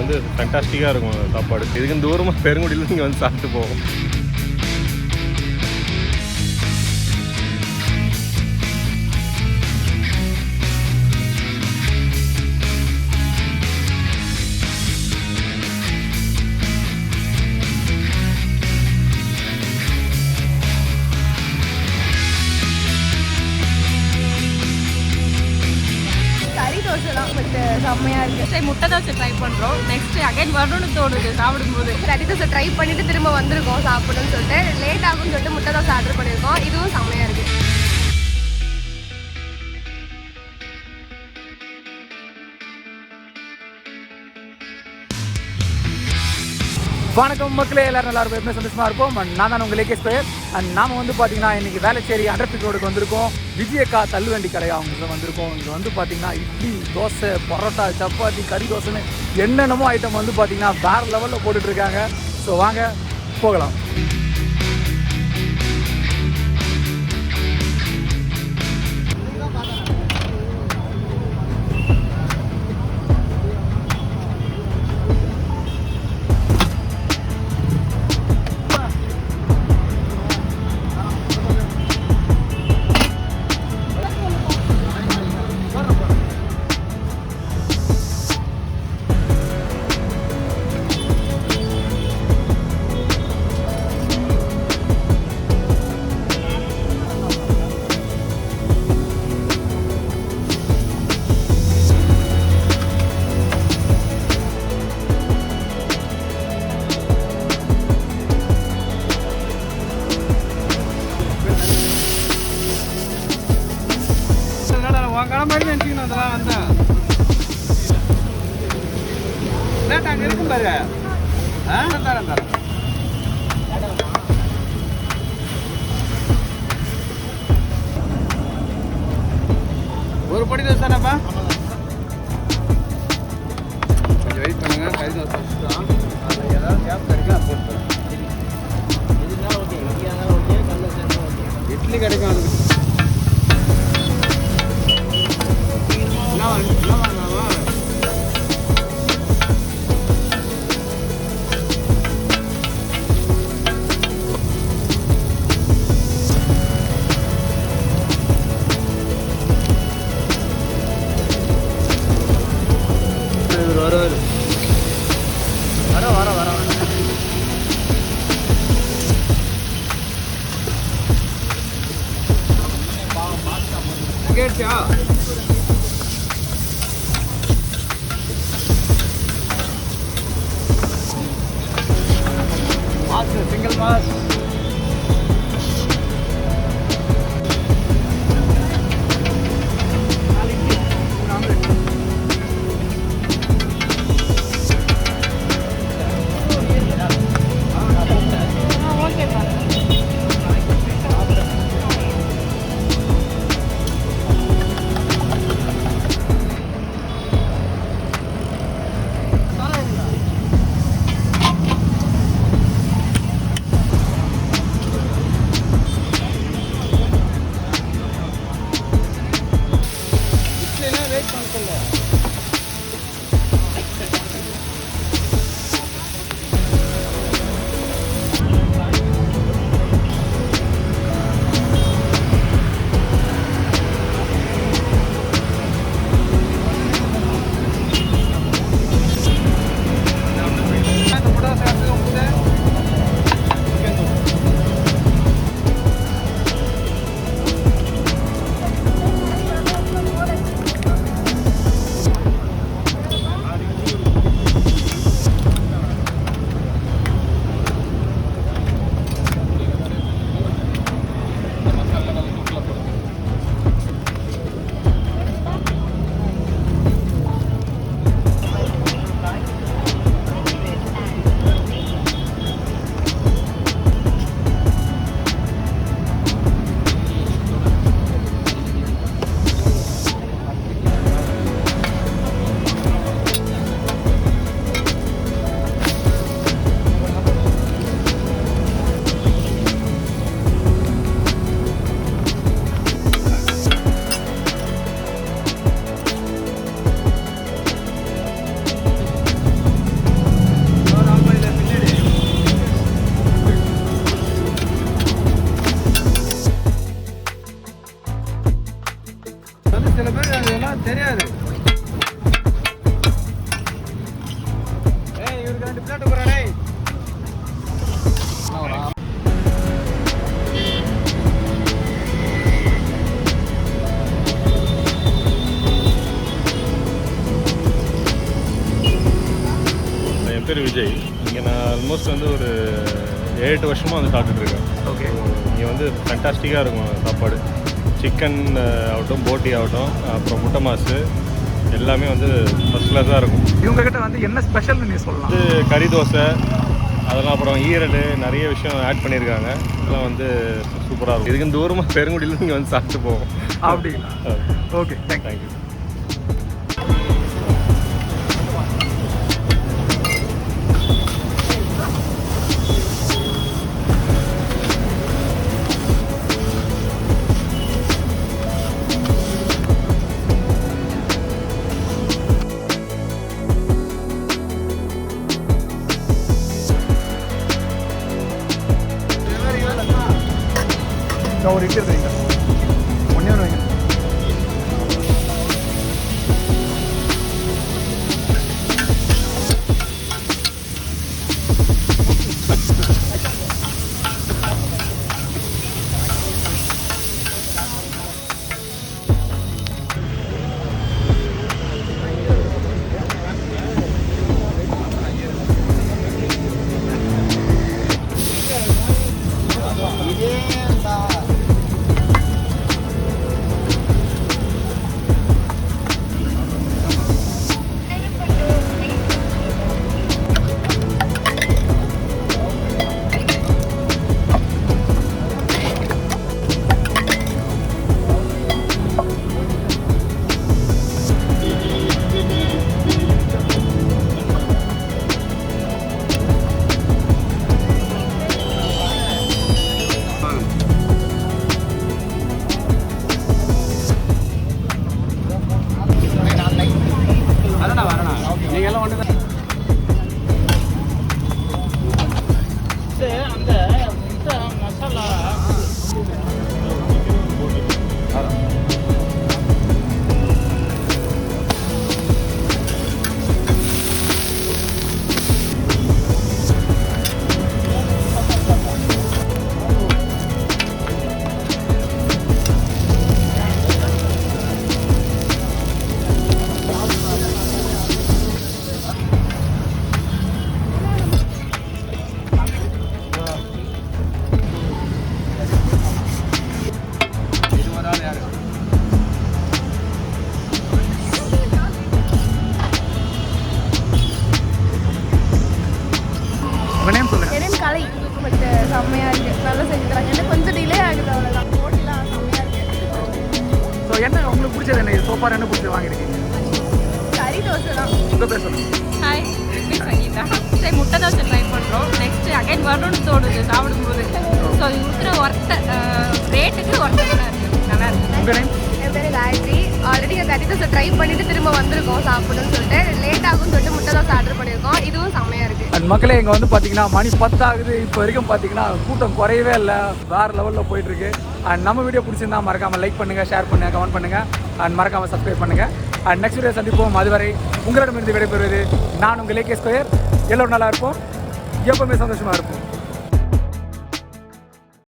வந்து ஃபேண்டாஸ்டிக்காக இருக்கும் சாப்பாடு. இதுக்கு தூரமாக பெருங்குடியில் நீங்கள் வந்து சாப்பிட்டு போவோம். செம்மையாக இருக்குது. சரி, முட்டை தோசை ட்ரை பண்ணுறோம். நெக்ஸ்ட் அகைன் வரணும்னு தோணுது சாப்பிடும்போது. கறி தோசை ட்ரை பண்ணிவிட்டு திரும்ப வந்திருக்கோம் சாப்பிடணும்னு சொல்லிட்டு. லேட் ஆகும்னு சொல்லிட்டு முட்டை தோசை ஆர்டர் பண்ணியிருக்கோம். இதுவும் செம்மையாக இருக்குது. வணக்கம் மக்களே, எல்லாரும் நல்லா இருக்கும், எப்பவுமே சந்தோஷமாக இருக்கும். நான் தான் உங்கள் லேகேஷ் பேர். அண்ட் நாம் வந்து பார்த்தீங்கன்னா இன்றைக்கி வேளச்சேரி அண்டர்பிக் ரோடுக்கு வந்திருக்கோம். விஜயக்கா தள்ளுவண்டி கடை அவங்க வந்திருக்கோம். இங்கே வந்து பார்த்தீங்கன்னா இட்லி, தோசை, பரோட்டா, சப்பாத்தி, கறி தோசைன்னு என்னென்னமோ ஐட்டம் வந்து பார்த்தீங்கன்னா வேறு லெவலில் போட்டுட்ருக்காங்க. ஸோ வாங்க போகலாம். ஒரு படி தோசைப்பா, கொஞ்சம் வெயிட் பண்ணுங்க. கறி தோசை ஏதாவது கேப் கிடைக்கும் போட்டு இட்லி கிடைக்கும். அதுக்கு கேட்டா சிங்கிள் மாஸ் ஆல்மோஸ்ட் வந்து ஒரு 7-8 வருஷமாக வந்து சாப்பிட்டுட்ருக்கேன். ஓகே. இங்கே வந்து ஃபேண்டாஸ்டிக்காக இருக்கும் சாப்பாடு. சிக்கன் ஆகட்டும், போட்டி ஆகட்டும், அப்புறம் முட்டை மாசு எல்லாமே வந்து ஃபஸ்ட் கிளாஸாக இருக்கும். இவங்ககிட்ட வந்து என்ன ஸ்பெஷல்னு நீ சொல்லலாம்? வந்து கறி தோசை, அதெல்லாம் அப்புறம் ஈரல், நிறைய விஷயம் ஆட் பண்ணியிருக்காங்க. இதெல்லாம் வந்து சூப்பராக இருக்கும். இதுக்கு தூரமாக பெருங்குடியில் நீங்கள் வந்து சாப்பிட்டு போவோம். அப்படிங்களா? Okay, thank you. ஒரு இட்லி வைங்க, ஒன்றே ஒன்று வைங்க. செம்மையாக இருக்குது, நல்லா செஞ்சு தராங்க. எனக்கு கொஞ்சம் டிலே ஆகுது, அவ்வளோதான். போட்டிலாம் செம்மையாக இருக்குது. ஸோ என்ன உங்களுக்கு பிடிச்சது என்ன? இது சோப்பார் என்ன பிடிச்சது வாங்கியிருக்கீங்க? கறி தோசை தான். உங்கள் பேர் சொல்லுங்கள். ஹாய், சங்கீதா. சரி, முட்டை தோசை ட்ரை பண்ணுறோம். நெக்ஸ்ட்டு அகைன் வரணும்னு தோணுது சாப்பிடும்போது. ஸோ இது இருக்கிற ஒர்த்தை ரேட்டுக்கு ஒர்த்தபுளாக இருக்குது, நல்லா இருக்குது. உங்கள் நேம்? என் பேர் காயத்ரி. ஆல்ரெடி கறி தோசை ட்ரை பண்ணிவிட்டு திரும்ப வந்திருக்கோம் சாப்பிடணும்னு சொல்லிட்டு. லேட் ஆகும்னு சொல்லிட்டு முட்டை தோசை ஆர்டர் பண்ணியிருக்கோம். இதுவும் செம்மையாக இருக்குது. அண்ட் மக்களே, இங்கே வந்து பார்த்தீங்கன்னா மணி 10 ஆகுது. இப்போ வரைக்கும் பார்த்தீங்கன்னா கூட்டம் குறையவே இல்லை, வேறு லெவலில் போயிட்டுருக்கு. அண்ட் நம்ம வீடியோ பிடிச்சிருந்தா மறக்காமல் லைக் பண்ணுங்கள், ஷேர் பண்ணுங்கள், கமெண்ட் பண்ணுங்கள், அண்ட் மறக்காமல் சப்ஸ்கிரைப் பண்ணுங்கள். அண்ட் நெக்ஸ்ட் வீடியோ சந்திப்போம். அதுவரை உங்களிடமிருந்து விடைபெறுவது நான் உங்கள் லேகே ஸ்கொயர். எல்லோரும் நல்லா இருப்போம், எப்பவுமே சந்தோஷமாக இருப்போம்.